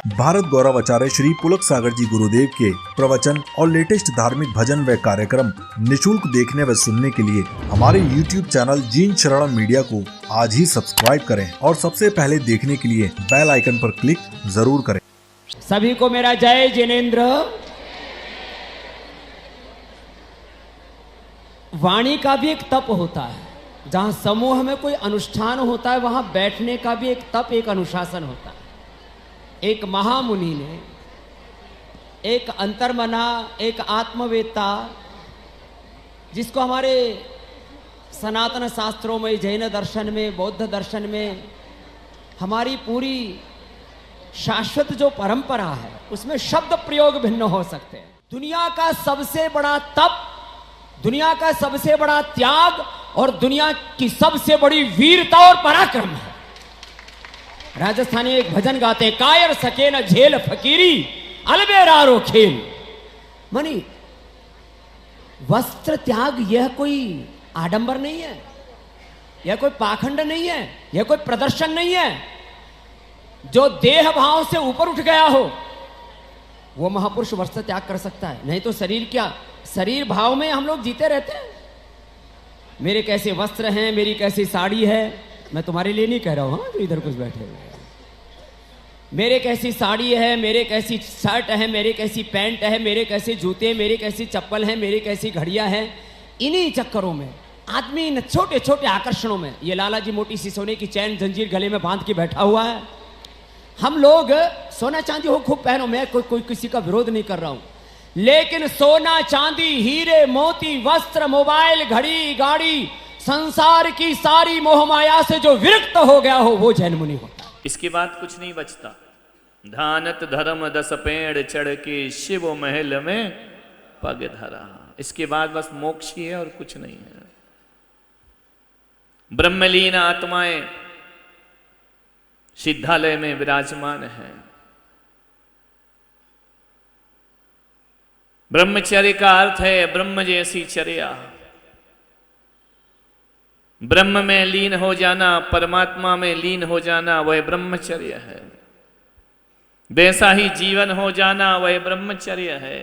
भारत गौरव आचार्य श्री पुलक सागर जी गुरुदेव के प्रवचन और लेटेस्ट धार्मिक भजन व कार्यक्रम निशुल्क देखने व सुनने के लिए हमारे YouTube चैनल जीन शरणम मीडिया को आज ही सब्सक्राइब करें और सबसे पहले देखने के लिए बेल आइकन पर क्लिक जरूर करें। सभी को मेरा जय जिनेंद्र। वाणी का भी एक तप होता है। जहां समूह में कोई अनुष्ठान होता है वहां बैठने का भी एक तप, एक अनुशासन होता है। एक महामुनि ने, एक अंतर्मना, एक आत्मवेत्ता, जिसको हमारे सनातन शास्त्रों में, जैन दर्शन में, बौद्ध दर्शन में, हमारी पूरी शाश्वत जो परंपरा है उसमें शब्द प्रयोग भिन्न हो सकते हैं। दुनिया का सबसे बड़ा तप, दुनिया का सबसे बड़ा त्याग और दुनिया की सबसे बड़ी वीरता और पराक्रम है। राजस्थानी एक भजन गाते हैं, कायर सके न झेल फकीरी अलबेरारो खेल। मानी वस्त्र त्याग यह कोई आडंबर नहीं है, यह कोई पाखंड नहीं है, यह कोई प्रदर्शन नहीं है। जो देह भाव से ऊपर उठ गया हो वो महापुरुष वस्त्र त्याग कर सकता है, नहीं तो शरीर क्या, शरीर भाव में हम लोग जीते रहते हैं। मेरे कैसे वस्त्र हैं, मेरी कैसी साड़ी है, मैं तुम्हारे लिए नहीं कह रहा हूं, जो इधर कुछ बैठे हुए। मेरे कैसी साड़ी है, मेरे कैसी शर्ट है, मेरे कैसी पैंट है, मेरे कैसे जूते, मेरे कैसी चप्पल है, मेरी कैसी घड़ियां हैं। इन्हीं चक्करों में आदमी इन छोटे छोटे आकर्षणों में, ये लाला जी मोटी सी सोने की चैन जंजीर गले में बांध के बैठा हुआ है। हम लोग सोना चांदी हो खूब पहनो, मैं कोई किसी का विरोध नहीं कर रहा हूं, लेकिन सोना चांदी, हीरे मोती, वस्त्र, मोबाइल, घड़ी, गाड़ी, संसार की सारी मोह माया से जो विरक्त हो गया हो वो जैन मुनि होता है। इसके बाद कुछ नहीं बचता। धानत धर्म 10 पेड़ चढ़ के शिव महल में पग धरा। इसके बाद बस मोक्ष ही है और कुछ नहीं है। ब्रह्मलीन आत्माएं सिद्धालय में विराजमान है। ब्रह्मचर्य का अर्थ है ब्रह्म जैसी चर्या, ब्रह्म में लीन हो जाना, परमात्मा में लीन हो जाना, वह ब्रह्मचर्य है। वैसा ही जीवन हो जाना वह ब्रह्मचर्य है।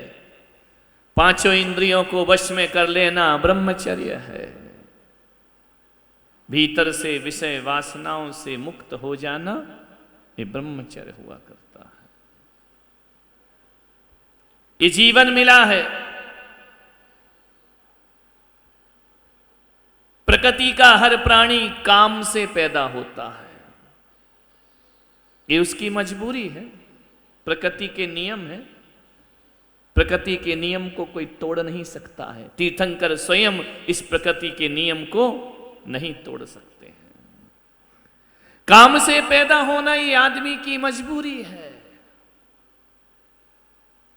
पांचों इंद्रियों को वश में कर लेना ब्रह्मचर्य है। भीतर से विषय वासनाओं से मुक्त हो जाना ये ब्रह्मचर्य हुआ करता है। ये जीवन मिला है। प्रकृति का हर प्राणी काम से पैदा होता है, ये उसकी मजबूरी है। प्रकृति के नियम है, प्रकृति के नियम को कोई तोड़ नहीं सकता है। तीर्थंकर स्वयं इस प्रकृति के नियम को नहीं तोड़ सकते हैं। काम से पैदा होना ये आदमी की मजबूरी है,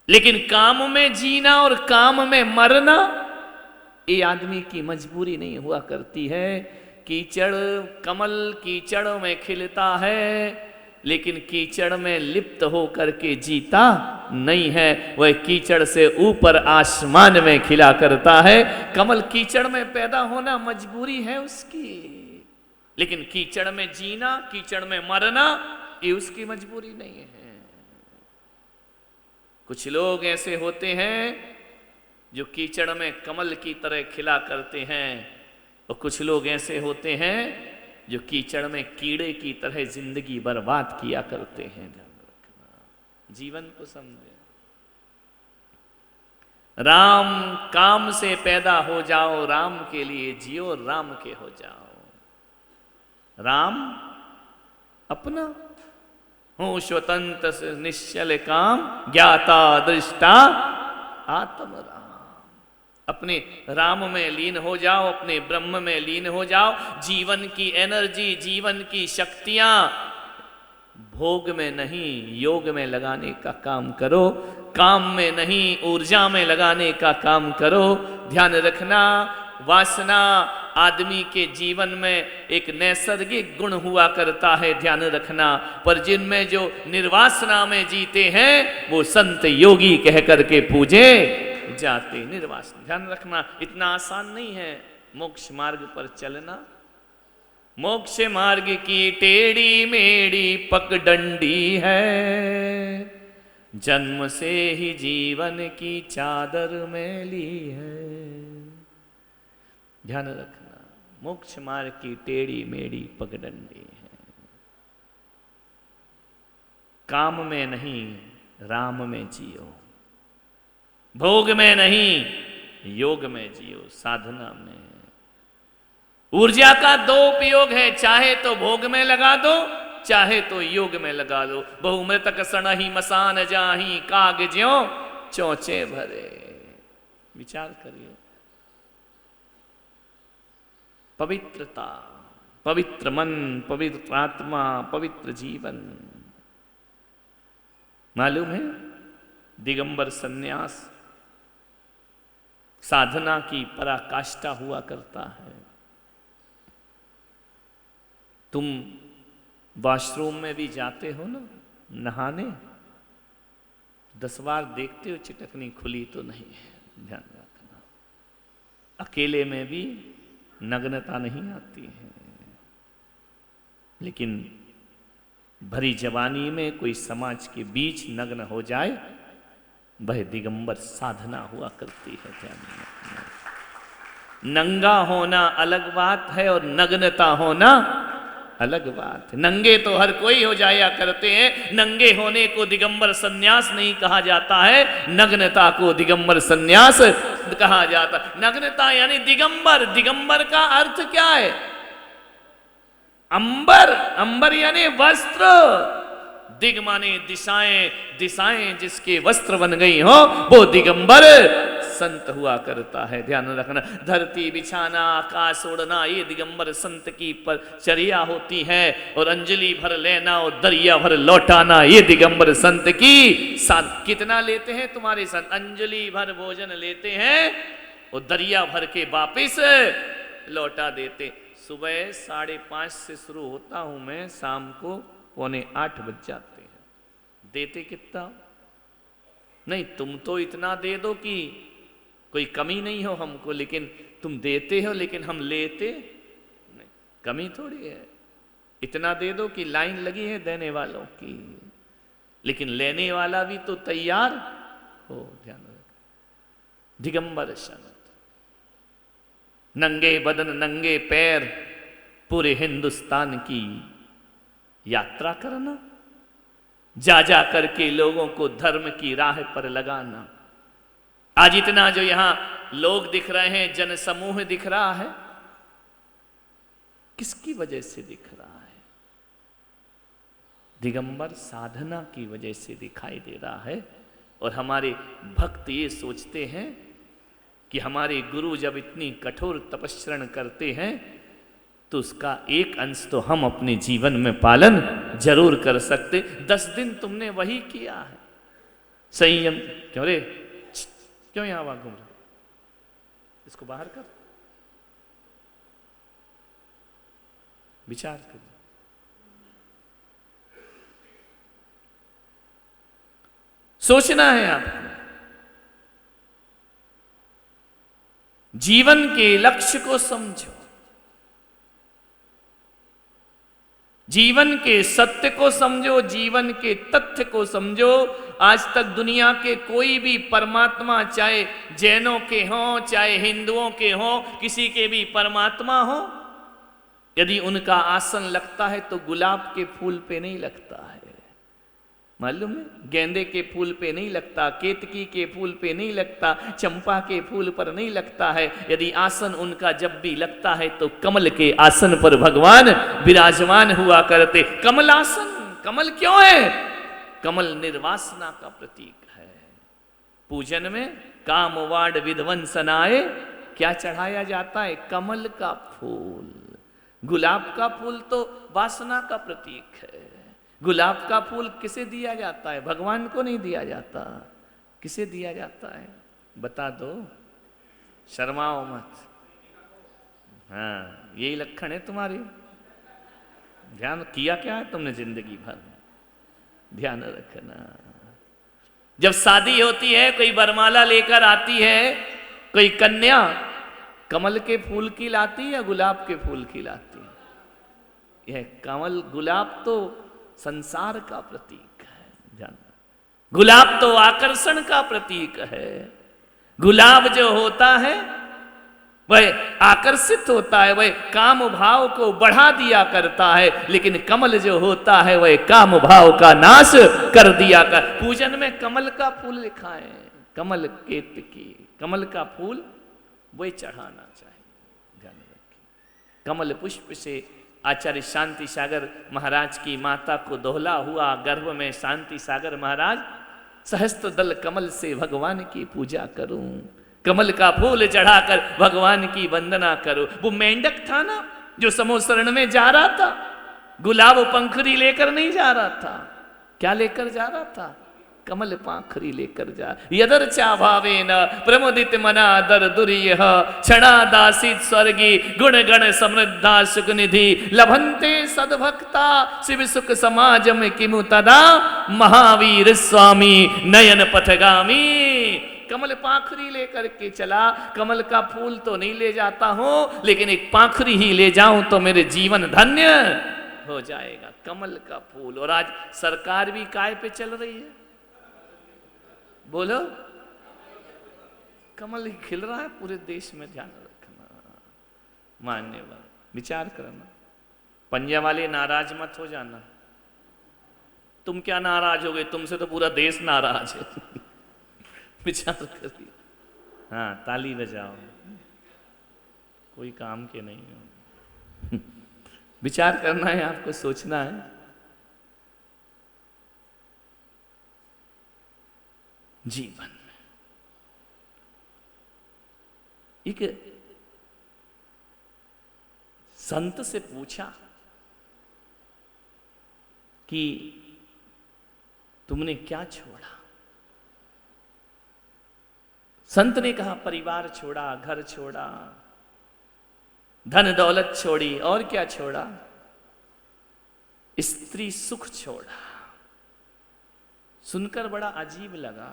लेकिन काम में जीना और काम में मरना ये आदमी की मजबूरी नहीं हुआ करती है। कीचड़, कमल कीचड़ में खिलता है, लेकिन कीचड़ में लिप्त होकर के जीता नहीं है। वह कीचड़ से ऊपर आसमान में खिला करता है। कमल कीचड़ में पैदा होना मजबूरी है उसकी, लेकिन कीचड़ में जीना, कीचड़ में मरना ये उसकी मजबूरी नहीं है। कुछ लोग ऐसे होते हैं जो कीचड़ में कमल की तरह खिला करते हैं, और कुछ लोग ऐसे होते हैं जो कीचड़ में कीड़े की तरह जिंदगी बर्बाद किया करते हैं। ध्यान रखना, जीवन को समझे। राम काम से पैदा हो जाओ, राम के लिए जियो, राम के हो जाओ। राम अपना हो स्वतंत्र से निश्चल काम, ज्ञाता दृष्टा आत्म राम। अपने राम में लीन हो जाओ, अपने ब्रह्म में लीन हो जाओ। जीवन की एनर्जी, जीवन की शक्तियां भोग में नहीं योग में लगाने का काम करो, काम में नहीं ऊर्जा में लगाने का काम करो। ध्यान रखना, वासना आदमी के जीवन में एक नैसर्गिक गुण हुआ करता है, ध्यान रखना। पर जिनमें जो निर्वासना में जीते हैं वो संत योगी कह करके पूजे जाते। निर्वासन, ध्यान रखना, इतना आसान नहीं है मोक्ष मार्ग पर चलना। मोक्ष मार्ग की टेढ़ी मेढ़ी पगडंडी है, जन्म से ही जीवन की चादर मैली है। ध्यान रखना, मोक्ष मार्ग की टेढ़ी मेढ़ी पगडंडी है। काम में नहीं, राम में जियो। भोग में नहीं, योग में जियो, साधना में। ऊर्जा का दो उपयोग है, चाहे तो भोग में लगा दो, चाहे तो योग में लगा दो। बहुमृतक सणहि मसान जाहि, काग ज्यों चौचे भरे। विचार करिए। पवित्रता, पवित्र मन, पवित्र आत्मा, पवित्र जीवन। मालूम है, दिगंबर सन्यास साधना की पराकाष्ठा हुआ करता है। तुम वॉशरूम में भी जाते हो ना नहाने, 10 बार देखते हो चिटकनी खुली तो नहीं है, ध्यान रखना। अकेले में भी नग्नता नहीं आती है, लेकिन भरी जवानी में कोई समाज के बीच नग्न हो जाए, वह दिगंबर साधना हुआ करती है। ध्यान रखना। नंगा होना अलग बात है और नग्नता होना अलग बात है। नंगे तो हर कोई हो जाया करते हैं, नंगे होने को दिगंबर सन्यास नहीं कहा जाता है, नग्नता को दिगंबर सन्यास कहा जाता है। नग्नता यानी दिगंबर। दिगंबर का अर्थ क्या है? अंबर। अंबर यानी वस्त्र। दिग माने दिशाएं, दिशाएं जिसके वस्त्र बन गई हो वो दिगंबर संत हुआ करता है। ध्यान रखना, धरती बिछाना, आकाश उड़ना, ये दिगंबर संत की चर्या होती है। और अंजलि भर लेना और दरिया भर लौटाना, ये दिगंबर संत की साथ। कितना लेते हैं तुम्हारे संत? अंजलि भर भोजन लेते हैं और दरिया भर के वापिस लौटा देते। सुबह 5:30 से शुरू होता हूं मैं, शाम को 7:45 बज जाते हैं। देते कितना? नहीं, तुम तो इतना दे दो कि कोई कमी नहीं हो हमको, लेकिन तुम देते हो, लेकिन हम लेते नहीं। कमी थोड़ी है, इतना दे दो कि लाइन लगी है देने वालों की, लेकिन लेने वाला भी तो तैयार हो। ध्यान रखो, दिगंबर संत, नंगे बदन नंगे पैर पूरे हिंदुस्तान की यात्रा करना, जा जा करके लोगों को धर्म की राह पर लगाना। आज इतना जो यहां लोग दिख रहे हैं, जन समूह दिख रहा है, किसकी वजह से दिख रहा है? दिगंबर साधना की वजह से दिखाई दे रहा है। और हमारे भक्त ये सोचते हैं कि हमारे गुरु जब इतनी कठोर तपस्या करते हैं तो उसका एक अंश तो हम अपने जीवन में पालन जरूर कर सकते। 10 दिन तुमने वही किया है, संयम। क्यों रे, क्यों यहां वहां घूम रहे? इसको बाहर कर, विचार कर। सोचना है आपको। जीवन के लक्ष्य को समझो, जीवन के सत्य को समझो, जीवन के तथ्य को समझो। आज तक दुनिया के कोई भी परमात्मा, चाहे जैनों के हों, चाहे हिंदुओं के हों, किसी के भी परमात्मा हो, यदि उनका आसन लगता है तो गुलाब के फूल पे नहीं लगता है, मालूम है? गेंदे के फूल पे नहीं लगता, केतकी के फूल पे नहीं लगता, चंपा के फूल पर नहीं लगता है। यदि आसन उनका जब भी लगता है तो कमल के आसन पर भगवान विराजमान हुआ करते। कमल आसन, कमल क्यों है? कमल निर्वासना का प्रतीक है। पूजन में काम वाड विध्वंसनाए क्या चढ़ाया जाता है? कमल का फूल। गुलाब का फूल तो वासना का प्रतीक है। गुलाब का फूल किसे दिया जाता है? भगवान को नहीं दिया जाता। किसे दिया जाता है? बता दो, शर्माओ मत। हाँ, यही लक्षण है तुम्हारे। ध्यान किया क्या है तुमने जिंदगी भर? ध्यान रखना। जब शादी होती है, कोई वरमाला लेकर आती है, कोई कन्या कमल के फूल की लाती या गुलाब के फूल की लाती? यह कमल गुलाब तो संसार का प्रतीक है, जानना। गुलाब तो आकर्षण का प्रतीक है। गुलाब जो होता है वह आकर्षित होता है, वह काम भाव को बढ़ा दिया करता है, लेकिन कमल जो होता है वह काम भाव का नाश कर दिया कर। पूजन में कमल का फूल लिखा है, कमल केतकी, कमल का फूल वही चढ़ाना चाहिए, ध्यान रखिए। कमल पुष्प से आचार्य शांति सागर महाराज की माता को दोहला हुआ गर्भ में शांति सागर महाराज सहस्त्र दल कमल से भगवान की पूजा करूं, कमल का फूल चढ़ाकर भगवान की वंदना करो। वो मेंढक था ना जो समोसरण में जा रहा था, गुलाब पंखुड़ी लेकर नहीं जा रहा था, क्या लेकर जा रहा था? कमल पाखरी लेकर जा। यदर्चा भावेन प्रमुदित मना दर दुर्यः क्षणादासित स्वर्गी गुण गण समृद्धा सुख निधि लभन्ते सद्भक्ता शिव सुख समाजम किमु तदा महावीर स्वामी नयन पथगामी। कमल पाखरी लेकर के चला, कमल का फूल तो नहीं ले जाता हूं, लेकिन एक पाखरी ही ले जाऊं तो मेरे जीवन धन्य हो जाएगा। कमल का फूल। और आज सरकार भी काय पे चल रही है? बोलो, कमल ही खिल रहा है पूरे देश में, ध्यान रखना। मान्यवर विचार करना, पंजा वाले नाराज मत हो जाना। तुम क्या नाराज हो गए? तुमसे तो पूरा देश नाराज है। विचार करिए। हाँ, ताली बजाओ, कोई काम के नहीं हो। विचार करना है आपको, सोचना है। जीवन में एक संत से पूछा कि तुमने क्या छोड़ा? संत ने कहा परिवार छोड़ा, घर छोड़ा, धन दौलत छोड़ी, और क्या छोड़ा? स्त्री सुख छोड़ा। सुनकर बड़ा अजीब लगा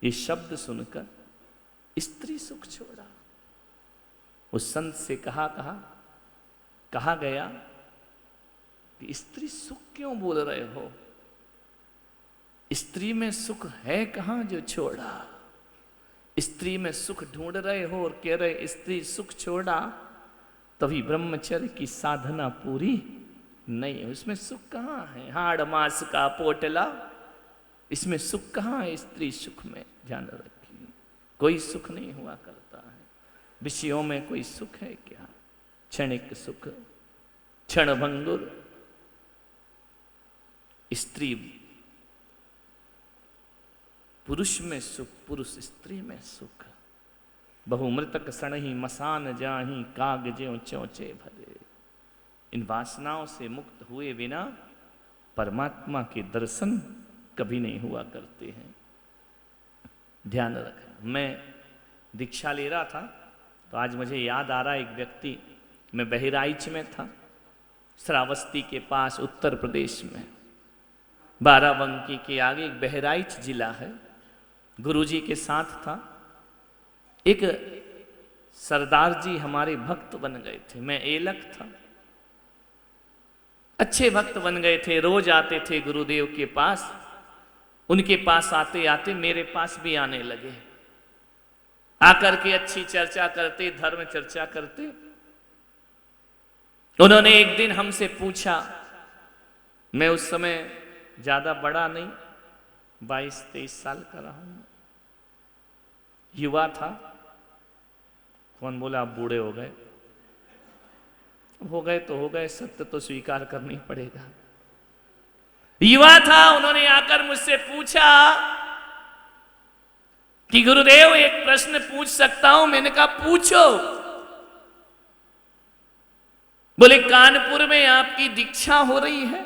ये शब्द सुनकर, स्त्री सुख छोड़ा। उस संत से कहा गया कि स्त्री सुख क्यों बोल रहे हो? स्त्री में सुख है कहां जो छोड़ा? स्त्री में सुख ढूंढ रहे हो और कह रहे स्त्री सुख छोड़ा, तभी ब्रह्मचर्य की साधना पूरी नहीं है। उसमें सुख कहां है? हाड़ मास का पोटला, इसमें सुख कहां है? स्त्री सुख में, ध्यान रखिए, कोई सुख नहीं हुआ करता है। विषयों में कोई सुख है क्या? क्षणिक सुख, क्षणभंगुर। स्त्री पुरुष में सुख, पुरुष स्त्री में सुख। बहुमृतक सणहि मसान जाहि काग ज्यों चौचे भरे। इन वासनाओं से मुक्त हुए बिना परमात्मा के दर्शन कभी नहीं हुआ करते हैं, ध्यान रखें। मैं दीक्षा ले रहा था तो आज मुझे याद आ रहा है एक व्यक्ति, मैं बहराइच में था, श्रावस्ती के पास उत्तर प्रदेश में, बाराबंकी के आगे एक बहराइच जिला है। गुरुजी के साथ था, एक सरदार जी हमारे भक्त बन गए थे, मैं एलक था। अच्छे भक्त बन गए थे, रोज आते थे गुरुदेव के पास। उनके पास आते आते मेरे पास भी आने लगे, आकर के अच्छी चर्चा करते, धर्म चर्चा करते। उन्होंने एक दिन हमसे पूछा, मैं उस समय ज्यादा बड़ा नहीं, 22-23 साल का रहा हूं, युवा था। कौन बोला आप बूढ़े हो गए? हो गए तो हो गए, सत्य तो स्वीकार करना ही पड़ेगा। युवा था, उन्होंने आकर मुझसे पूछा कि गुरुदेव एक प्रश्न पूछ सकता हूं? मैंने कहा पूछो। बोले कानपुर में आपकी दीक्षा हो रही है।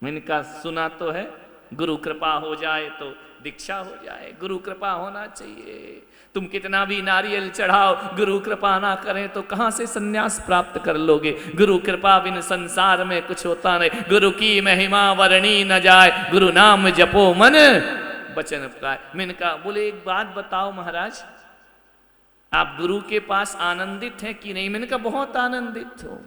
मैंने कहा सुना तो है, गुरु कृपा हो जाए तो दीक्षा हो जाए, गुरु कृपा होना चाहिए। तुम कितना भी नारियल चढ़ाओ, गुरु कृपा ना करें तो कहां से सन्यास प्राप्त कर लोगे? गुरु कृपा बिन संसार में कुछ होता नहीं। गुरु की महिमा वर्णी न जाए, गुरु नाम जपो मन वचन पाए। मैंने कहा बोले एक बात बताओ महाराज, आप गुरु के पास आनंदित हैं कि नहीं? मैंने कहा बहुत आनंदित हूं।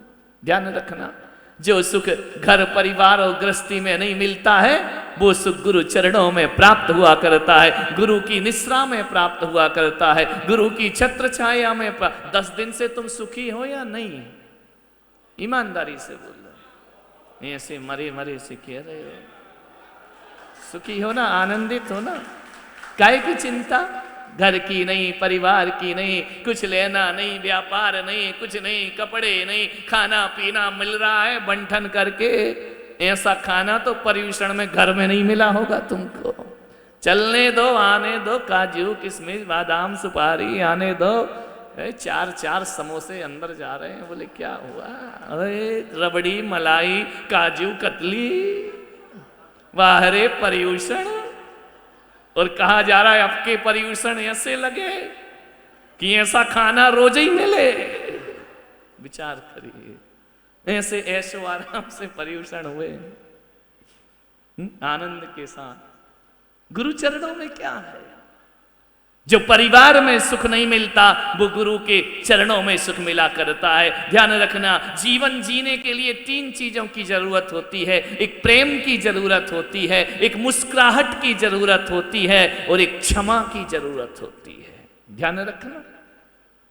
ध्यान रखना, जो सुख घर परिवार और गृहस्थी में नहीं मिलता है वो सुख गुरु चरणों में प्राप्त हुआ करता है, गुरु की निश्रा में प्राप्त हुआ करता है, गुरु की छत्र छाया में 10 दिन से तुम सुखी हो या नहीं? ईमानदारी से बोल रहे, ऐसे मरे मरे से कह रहे हो? सुखी हो ना, आनंदित हो ना? काहे की चिंता? घर की नहीं, परिवार की नहीं, कुछ लेना नहीं, व्यापार नहीं, कुछ नहीं, कपड़े नहीं, खाना पीना मिल रहा है बंटन करके। ऐसा खाना तो पर्यूषण में घर में नहीं मिला होगा तुमको। चलने दो, आने दो, काजू किशमिश बादाम सुपारी आने दो। 4 समोसे अंदर जा रहे हैं, बोले क्या हुआ? अरे रबड़ी मलाई काजू कतली, वाह रे पर्यूषण। और कहा जा रहा है आपके पर्यूषण ऐसे लगे कि ऐसा खाना रोज ही मिले। विचार करिए, ऐसे ऐशो आराम से पर्यूषण हुए आनंद के साथ। गुरु चरणों में क्या है? जो परिवार में सुख नहीं मिलता वो गुरु के चरणों में सुख मिला करता है। ध्यान रखना, जीवन जीने के लिए 3 चीजों की जरूरत होती है। एक प्रेम की जरूरत होती है, एक मुस्कुराहट की जरूरत होती है और एक क्षमा की जरूरत होती है। ध्यान रखना,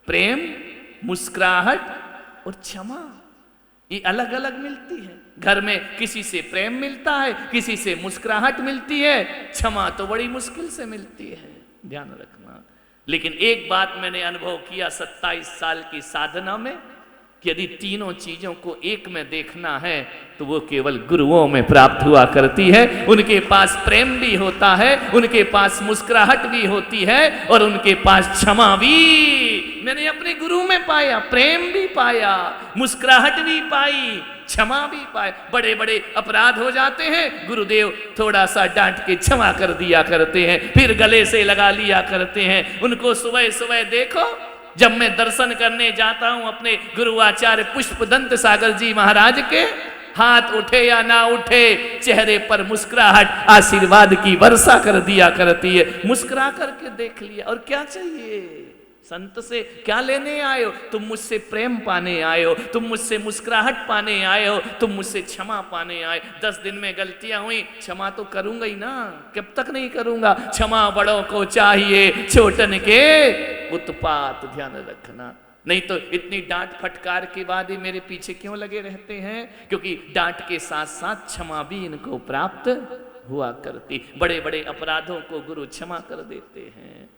प्रेम, मुस्कुराहट और क्षमा ये अलग अलग मिलती है। घर में किसी से प्रेम मिलता है, किसी से मुस्कुराहट मिलती है, क्षमा तो बड़ी मुश्किल से मिलती है। ध्यान रखना। लेकिन एक बात मैंने अनुभव किया 27 साल की साधना में कि यदि तीनों चीजों को एक में देखना है तो वो केवल गुरुओं में प्राप्त हुआ करती है। उनके पास प्रेम भी होता है, उनके पास मुस्कुराहट भी होती है और उनके पास क्षमा भी। मैंने अपने गुरु में पाया, प्रेम भी पाया, मुस्कुराहट भी पाई, क्षमा भी पाए। बड़े बड़े अपराध हो जाते हैं, गुरुदेव थोड़ा सा डांट के क्षमा कर दिया करते हैं, फिर गले से लगा लिया करते हैं। उनको सुबह सुबह देखो, जब मैं दर्शन करने जाता हूं अपने गुरु आचार्य पुष्पदंत सागर जी महाराज के, हाथ उठे या ना उठे, चेहरे पर मुस्कुराहट आशीर्वाद की वर्षा कर दिया करती है। मुस्कुरा करके देख लिया, और क्या चाहिए? संत से क्या लेने आए हो? तुम मुझसे प्रेम पाने आए हो, तुम मुझसे मुस्कुराहट पाने आए हो, तुम मुझसे क्षमा पाने आए। 10 दिन में गलतियां हुई, क्षमा तो करूंगा ही ना, कब तक नहीं करूंगा? क्षमा बड़ों को चाहिए, छोटन के उत्पात। ध्यान रखना, नहीं तो इतनी डांट फटकार के बाद ही मेरे पीछे क्यों लगे रहते हैं? क्योंकि डांट के साथ साथ क्षमा भी इनको प्राप्त हुआ करती। बड़े बड़े अपराधों को गुरु क्षमा कर देते हैं।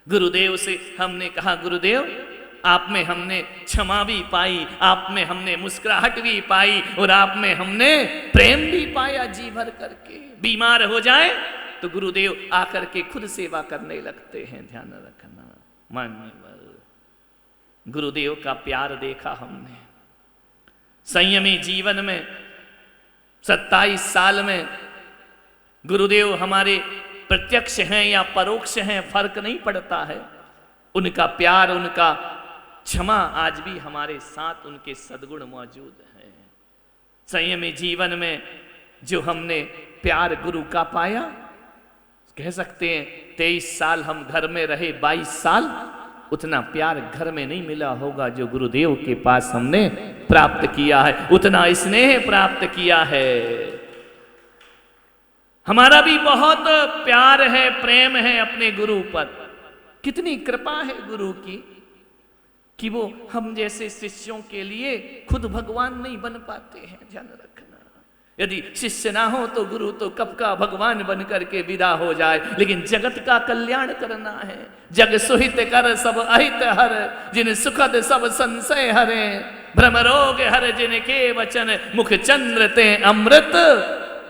गुरुदेव से हमने कहा, गुरुदेव आप में हमने क्षमा भी पाई, आप में हमने मुस्कुराहट भी पाई और आप में हमने प्रेम भी पाया जी भर करके। बीमार हो जाए तो गुरुदेव आकर के खुद सेवा करने लगते हैं। ध्यान रखना, मान्यवर गुरुदेव का प्यार देखा हमने संयमी जीवन में। 27 साल में गुरुदेव हमारे प्रत्यक्ष हैं या परोक्ष हैं फर्क नहीं पड़ता है। उनका प्यार, उनका क्षमा आज भी हमारे साथ उनके सद्गुण मौजूद हैं। संयमी जीवन में जो हमने प्यार गुरु का पाया, कह सकते हैं 23 साल हम घर में रहे, 22 साल उतना प्यार घर में नहीं मिला होगा जो गुरुदेव के पास हमने प्राप्त किया है, उतना स्नेह प्राप्त किया है। हमारा भी बहुत प्यार है, प्रेम है अपने गुरु पर। कितनी कृपा है गुरु की कि वो हम जैसे शिष्यों के लिए खुद भगवान नहीं बन पाते हैं। ध्यान रखना, यदि शिष्य ना हो तो गुरु तो कब का भगवान बन करके विदा हो जाए। लेकिन जगत का कल्याण करना है। जग सुहित कर सब अहित हर, जिन सुखद सब संशय हरे। भ्रम रोग हर जिनके वचन, मुख चंद्र ते अमृत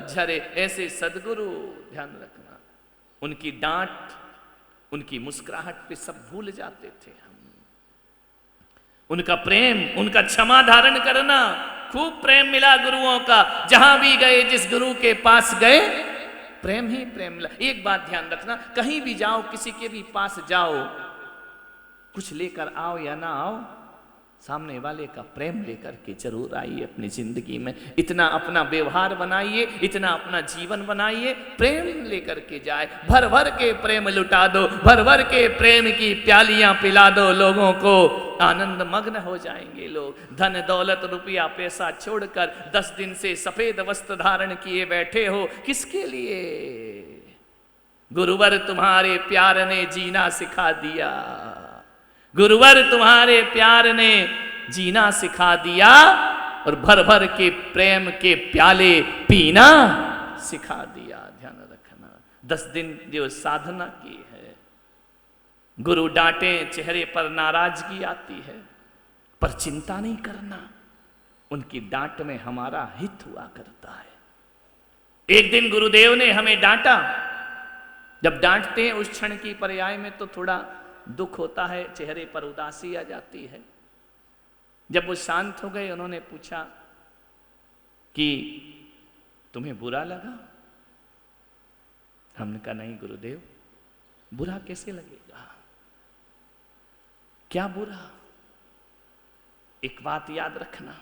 झरे। ऐसे सदगुरु, ध्यान रखना, उनकी डांट, उनकी मुस्कुराहट पे सब भूल जाते थे हम। उनका प्रेम, उनका क्षमा धारण करना, खूब प्रेम मिला गुरुओं का। जहां भी गए, जिस गुरु के पास गए, प्रेम ही प्रेम मिला। एक बात ध्यान रखना, कहीं भी जाओ, किसी के भी पास जाओ, कुछ लेकर आओ या ना आओ, सामने वाले का प्रेम लेकर के जरूर आइए अपनी जिंदगी में। इतना अपना व्यवहार बनाइए, इतना अपना जीवन बनाइए, प्रेम लेकर के जाए। भर भर के प्रेम लुटा दो, भर भर के प्रेम की प्यालियां पिला दो लोगों को, आनंद मग्न हो जाएंगे लोग। धन दौलत रुपया पैसा छोड़कर 10 दिन से सफेद वस्त्र धारण किए बैठे हो, किसके लिए? गुरुवर तुम्हारे प्यार ने जीना सिखा दिया, गुरुवर तुम्हारे प्यार ने जीना सिखा दिया, और भर भर के प्रेम के प्याले पीना सिखा दिया। ध्यान रखना, 10 दिन जो साधना की है, गुरु डांटे चेहरे पर नाराजगी आती है, पर चिंता नहीं करना, उनकी डांट में हमारा हित हुआ करता है। एक दिन गुरुदेव ने हमें डांटा। जब डांटते हैं उस क्षण की पर्याय में तो थोड़ा दुख होता है, चेहरे पर उदासी आ जाती है। जब वो शांत हो गए, उन्होंने पूछा कि तुम्हें बुरा लगा? हमने कहा नहीं गुरुदेव, बुरा कैसे लगेगा, क्या बुरा? एक बात याद रखना।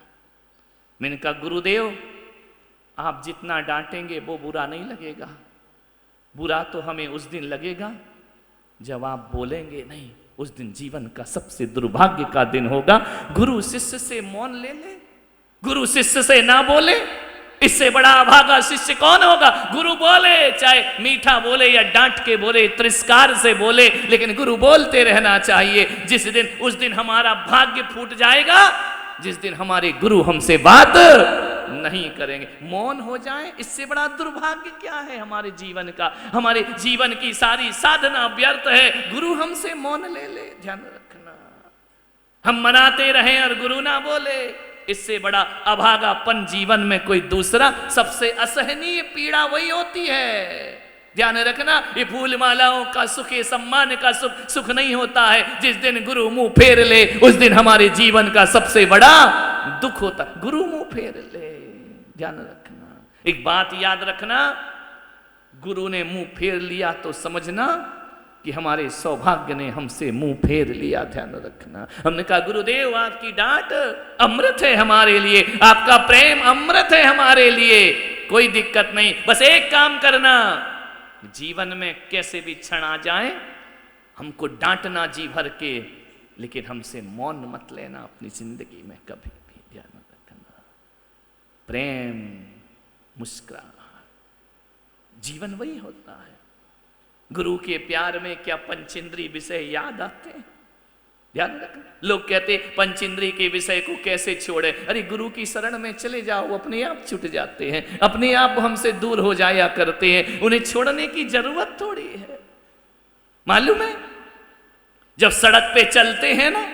मैंने कहा गुरुदेव, आप जितना डांटेंगे वो बुरा नहीं लगेगा, बुरा तो हमें उस दिन लगेगा जब आप बोलेंगे नहीं। उस दिन जीवन का सबसे दुर्भाग्य का दिन होगा। गुरु शिष्य से मौन ले ले, गुरु शिष्य से ना बोले, इससे बड़ा अभागा शिष्य कौन होगा? गुरु बोले, चाहे मीठा बोले या डांट के बोले, तिरस्कार से बोले, लेकिन गुरु बोलते रहना चाहिए। जिस दिन, उस दिन हमारा भाग्य फूट जाएगा जिस दिन हमारे गुरु हमसे बात नहीं करेंगे, मौन हो जाए। इससे बड़ा दुर्भाग्य क्या है हमारे जीवन का? हमारे जीवन की सारी साधना व्यर्थ है, गुरु हमसे मौन ले ले। ध्यान रखना, हम मनाते रहें और गुरु ना बोले, इससे बड़ा अभागापन जीवन में कोई दूसरा। सबसे असहनीय पीड़ा वही होती है। ध्यान रखना, ये फूल मालाओं का सुख, ये सम्मान का सुख सुख नहीं होता है। जिस दिन गुरु मुंह फेर ले, उस दिन हमारे जीवन का सबसे बड़ा दुख होता। गुरु मुंह फेर ले, ध्यान रखना। एक बात याद रखना, गुरु ने मुंह फेर लिया तो समझना कि हमारे सौभाग्य ने हमसे मुंह फेर लिया। ध्यान रखना। हमने कहा गुरुदेव, आपकी डांट अमृत है हमारे लिए, आपका प्रेम अमृत है हमारे लिए, कोई दिक्कत नहीं। बस एक काम करना, जीवन में कैसे भी क्षण आ जाए, हमको डांटना जी भर के, लेकिन हमसे मौन मत लेना अपनी जिंदगी में कभी भी। ध्यान रखना, प्रेम, मुस्कुराहट, जीवन वही होता है। गुरु के प्यार में क्या पंचेंद्रिय विषय याद आते हैं? ध्यान रखना। लोग कहते पंचेंद्रिय के विषय को कैसे छोड़े? अरे गुरु की शरण में चले जाओ, अपने आप छूट जाते हैं, अपने आप हमसे दूर हो जाया करते हैं, उन्हें छोड़ने की जरूरत थोड़ी है। मालूम है, जब सड़क पे चलते हैं ना,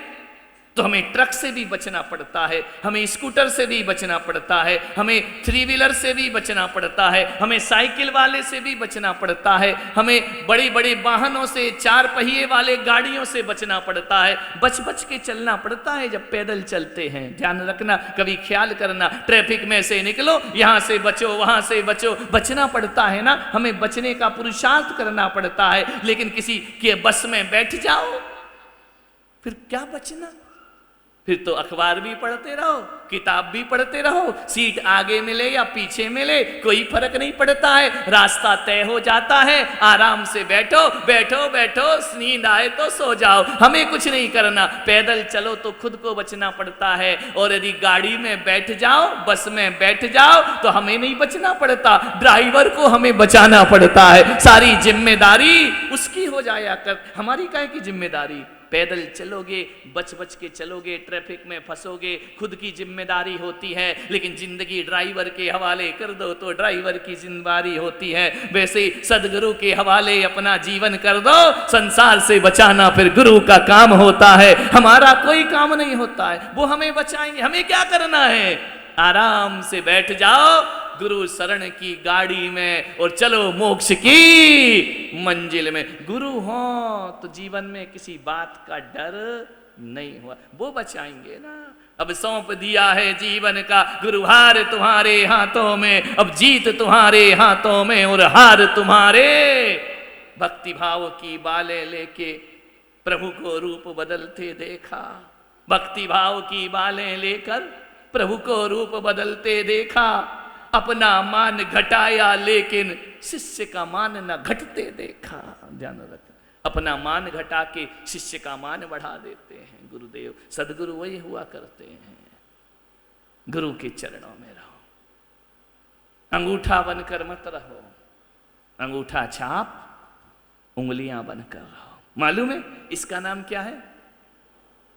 तो हमें ट्रक से भी बचना पड़ता है, हमें स्कूटर से भी बचना पड़ता है, हमें 3 व्हीलर से भी बचना पड़ता है, हमें साइकिल वाले से भी बचना पड़ता है, हमें बड़े बड़े वाहनों से, 4 पहिए वाले गाड़ियों से बचना पड़ता है। बच बच के चलना पड़ता है जब पैदल चलते हैं। ध्यान रखना, कभी ख्याल करना, ट्रैफिक में से निकलो, यहां से बचो, वहां से बचो, बचना पड़ता है ना, हमें बचने का पुरुषार्थ करना पड़ता है। लेकिन किसी के बस में बैठ जाओ, फिर क्या बचना? फिर तो अखबार भी पढ़ते रहो, किताब भी पढ़ते रहो, सीट आगे मिले या पीछे मिले कोई फर्क नहीं पड़ता है, रास्ता तय हो जाता है। आराम से बैठो बैठो बैठो, नींद आए तो सो जाओ, हमें कुछ नहीं करना। पैदल चलो तो खुद को बचना पड़ता है, और यदि गाड़ी में बैठ जाओ, बस में बैठ जाओ, तो हमें नहीं बचना पड़ता, ड्राइवर को हमें बचाना पड़ता है। सारी जिम्मेदारी उसकी हो जाया कर, हमारी काहे की जिम्मेदारी? पैदल चलोगे, बच बच के चलोगे, ट्रैफिक में फंसोगे, खुद की जिम्मेदारी होती है। लेकिन जिंदगी ड्राइवर के हवाले कर दो तो ड्राइवर की जिम्मेदारी होती है। वैसे सदगुरु के हवाले अपना जीवन कर दो, संसार से बचाना फिर गुरु का काम होता है, हमारा कोई काम नहीं होता है। वो हमें बचाएंगे, हमें क्या करना है? आराम से बैठ जाओ गुरु शरण की गाड़ी में और चलो मोक्ष की मंजिल में। गुरु हो तो जीवन में किसी बात का डर नहीं हुआ, वो बचाएंगे ना। अब सौंप दिया है जीवन का गुरुहार तुम्हारे हाथों में, अब जीत तुम्हारे हाथों में और हार तुम्हारे। भक्ति भाव की बालें लेके प्रभु को रूप बदलते देखा, भक्ति भाव की बालें लेकर प्रभु को रूप बदलते देखा। अपना मान घटाया लेकिन शिष्य का मान न घटते देखा। ध्यान रख, अपना मान घटा के शिष्य का मान बढ़ा देते हैं गुरुदेव। सदगुरु वही हुआ करते हैं। गुरु के चरणों में रहो, अंगूठा बनकर मत रहो। अंगूठा छाप उंगलियां बनकर रहो। मालूम है इसका नाम क्या है?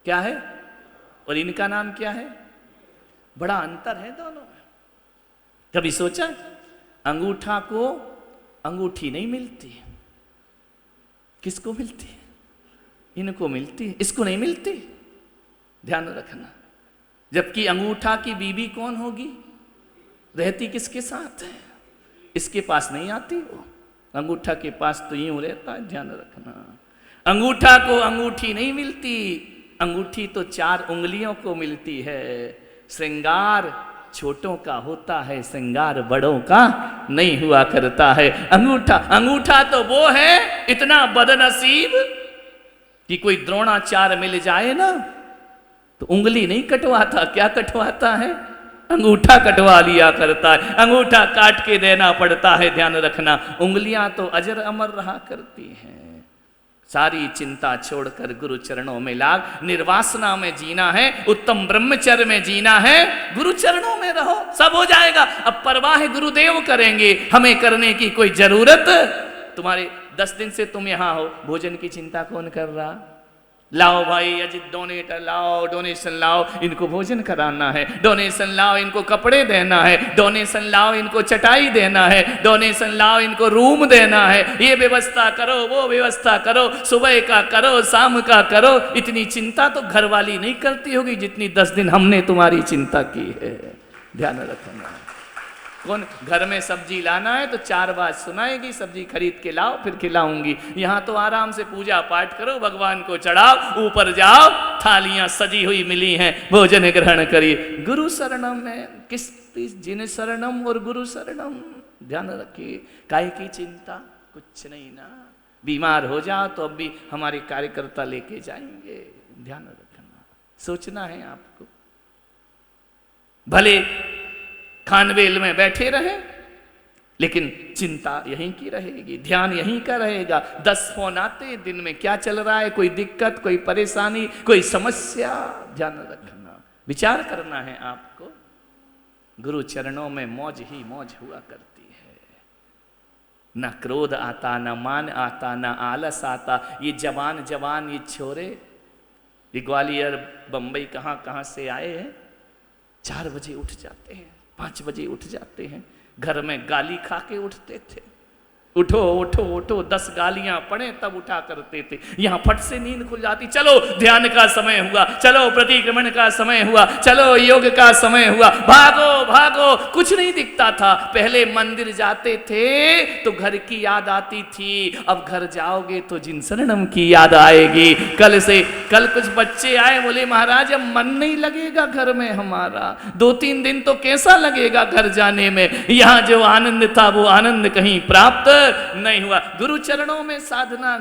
क्या है? और इनका नाम क्या है? बड़ा अंतर है दोनों में। कभी सोचा? अंगूठा को अंगूठी नहीं मिलती, किसको मिलती है? इनको मिलती है, इसको नहीं मिलती। ध्यान रखना। जबकि अंगूठा की बीवी कौन होगी? रहती किसके साथ है? इसके पास नहीं आती वो, अंगूठा के पास तो यूं रहता है। ध्यान रखना, अंगूठा को अंगूठी नहीं मिलती, अंगूठी तो 4 उंगलियों को मिलती है। श्रृंगार छोटों का होता है, श्रृंगार बड़ों का नहीं हुआ करता है। अंगूठा तो वो है इतना बदनसीब कि कोई द्रोणाचार मिल जाए ना तो उंगली नहीं कटवाता, क्या कटवाता है? अंगूठा कटवा लिया करता है। अंगूठा काट के देना पड़ता है। ध्यान रखना, उंगलियां तो अजर अमर रहा करती हैं। सारी चिंता छोड़कर गुरु चरणों में लाग। निर्वासना में जीना है, उत्तम ब्रह्मचर्य में जीना है, गुरु चरणों में रहो, सब हो जाएगा। अब परवाह गुरुदेव करेंगे, हमें करने की कोई जरूरत। तुम्हारे 10 दिन से तुम यहां हो, भोजन की चिंता कौन कर रहा? लाओ भाई अजित डोनेटर लाओ, डोनेशन लाओ, इनको भोजन कराना है। डोनेशन लाओ, इनको कपड़े देना है। डोनेशन लाओ, इनको चटाई देना है। डोनेशन लाओ, इनको रूम देना है। ये व्यवस्था करो, वो व्यवस्था करो, सुबह का करो, शाम का करो। इतनी चिंता तो घर वाली नहीं करती होगी जितनी 10 दिन हमने तुम्हारी चिंता की है। ध्यान रखना। कौन घर में सब्जी लाना है तो 4 बार सुनाएगी, सब्जी खरीद के लाओ फिर खिलाऊंगी। यहाँ तो आराम से पूजा पाठ करो, भगवान को चढ़ाओ, ऊपर जाओ, थालियां सजी हुई मिली हैं, भोजन ग्रहण करिए। गुरु शरणम में किस जिन शरणम और गुरु शरणम। ध्यान रखिए, काय की चिंता? कुछ नहीं ना। बीमार हो जाओ तो अब भी हमारे कार्यकर्ता लेके जाएंगे। ध्यान रखना, सोचना है आपको। भले खानवेल में बैठे रहे लेकिन चिंता यहीं की रहेगी, ध्यान यहीं का रहेगा। 10 फोन आते दिन में, क्या चल रहा है, कोई दिक्कत, कोई परेशानी, कोई समस्या। ध्यान रखना, विचार करना है आपको। गुरु चरणों में मौज ही मौज हुआ करती है। न क्रोध आता, न मान आता, न आलस आता। ये जवान ये छोरे, ये ग्वालियर बंबई कहाँ कहाँ से आए हैं, 4 बजे उठ जाते हैं, 5 बजे उठ जाते हैं। घर में गाली खा के उठते थे। उठो उठो उठो, 10 गालियां पड़े तब उठा करते थे। यहां फट से नींद खुल जाती। चलो ध्यान का समय हुआ, चलो प्रतिक्रमण का समय हुआ, चलो योग का समय हुआ, भागो भागो। कुछ नहीं दिखता था। पहले मंदिर जाते थे तो घर की याद आती थी, अब घर जाओगे तो जिन शरणम की याद आएगी। कल कुछ बच्चे आए, बोले महाराज अब मन नहीं लगेगा घर में हमारा, 2-3 दिन तो कैसा लगेगा घर जाने में। यहां जो आनंद था वो आनंद कहीं प्राप्त नहीं हुआ। गुरु चरणों में साधना,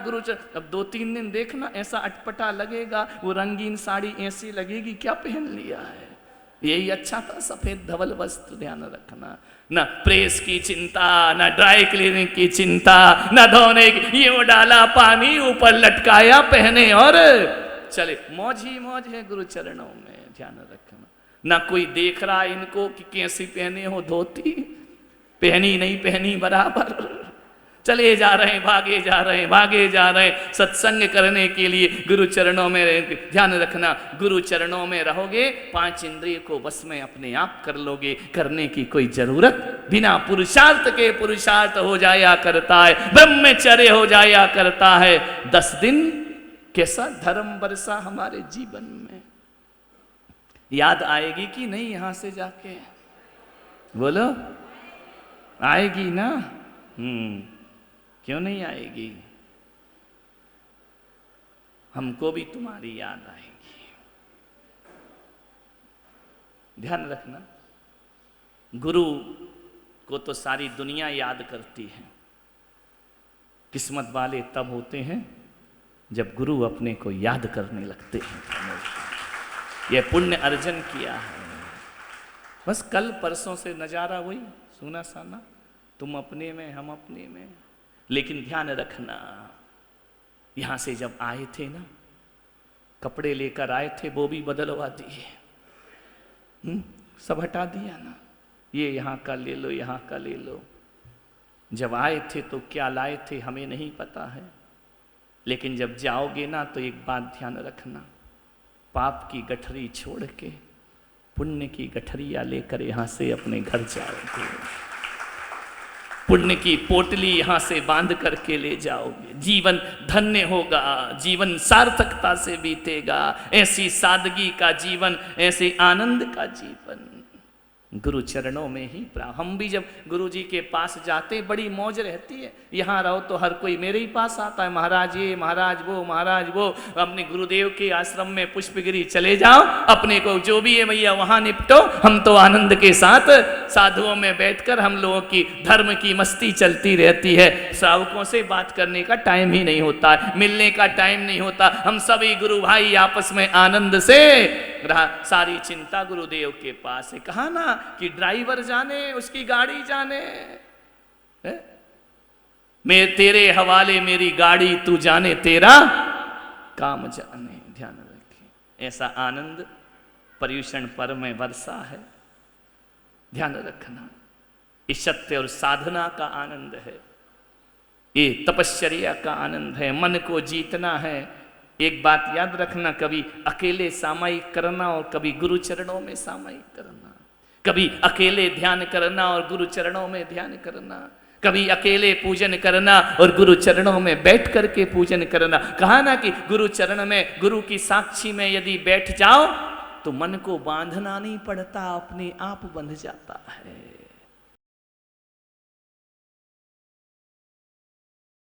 अब 2-3 दिन देखना ऐसा अटपटा लगेगा, वो रंगीन साड़ी ऐसी लगेगी, क्या पहन लिया है। यही अच्छा था, सफेद धवल वस्त्र। ध्यान रखना, न प्रेस की चिंता, न ड्राई क्लीनिंग की चिंता, न धोने की। ये डाला पानी, ऊपर लटकाया, पहने और चले। मौज ही मौज है गुरु चरणों में। ध्यान रखना, ना कोई देख रहा इनको कि कैसी पहने हो धोती, पहनी नहीं पहनी बराबर। चले जा रहे हैं, भागे जा रहे हैं, भागे जा रहे हैं सत्संग करने के लिए। गुरु चरणों में ध्यान रखना, गुरु चरणों में रहोगे, 5 इंद्रिय को बस में अपने आप कर लोगे। करने की कोई जरूरत बिना पुरुषार्थ के पुरुषार्थ हो जाया करता है, ब्रह्मचर्य हो जाया करता है। 10 दिन कैसा धर्म बरसा हमारे जीवन में। याद आएगी कि नहीं यहां से जाके? बोलो, आएगी ना? क्यों नहीं आएगी? हमको भी तुम्हारी याद आएगी। ध्यान रखना, गुरु को तो सारी दुनिया याद करती है। किस्मत वाले तब होते हैं जब गुरु अपने को याद करने लगते हैं। यह पुण्य अर्जन किया है। बस कल परसों से नजारा वही सुना साना, तुम अपने में हम अपने में। लेकिन ध्यान रखना, यहां से जब आए थे ना, कपड़े लेकर आए थे वो भी बदलवा दिए, सब हटा दिया ना, ये यहाँ का ले लो, यहाँ का ले लो। जब आए थे तो क्या लाए थे हमें नहीं पता है, लेकिन जब जाओगे ना तो एक बात ध्यान रखना, पाप की गठरी छोड़ के पुण्य की गठरिया लेकर यहाँ से अपने घर जाओगे, पुण्य की पोटली यहाँ से बांध करके ले जाओगे। जीवन धन्य होगा, जीवन सार्थकता से बीतेगा। ऐसी सादगी का जीवन, ऐसे आनंद का जीवन गुरु चरणों में ही प्राप्त। हम भी जब गुरु जी के पास जाते बड़ी मौज रहती है। यहाँ रहो तो हर कोई मेरे ही पास आता है, महाराज ये, महाराज वो, महाराज वो। अपने गुरुदेव के आश्रम में पुष्पगिरी चले जाओ, अपने को जो भी है भैया वहाँ निपटो। हम तो आनंद के साथ साधुओं में बैठकर हम लोगों की धर्म की मस्ती चलती रहती है। श्रावकों से बात करने का टाइम ही नहीं होता है, मिलने का टाइम नहीं होता। हम सभी गुरु भाई आपस में आनंद से रहा, सारी चिंता गुरुदेव के पास है। कहा ना कि ड्राइवर जाने उसकी गाड़ी जाने, मैं तेरे हवाले मेरी गाड़ी, तू जाने तेरा काम जाने। ध्यान रखें, ऐसा आनंद पर्यूषण पर्व में वर्षा है। ध्यान रखना, ये सत्य और साधना का आनंद है, ये तपश्चर्या का आनंद है, मन को जीतना है। एक बात याद रखना, कभी अकेले सामायिक करना और कभी गुरु चरणों में सामायिक करना, कभी अकेले ध्यान करना और गुरु चरणों में ध्यान करना, कभी अकेले पूजन करना और गुरु चरणों में बैठ करके पूजन करना। कहा ना कि गुरु चरण में, गुरु की साक्षी में यदि बैठ जाओ तो मन को बांधना नहीं पड़ता, अपने आप बंध जाता है।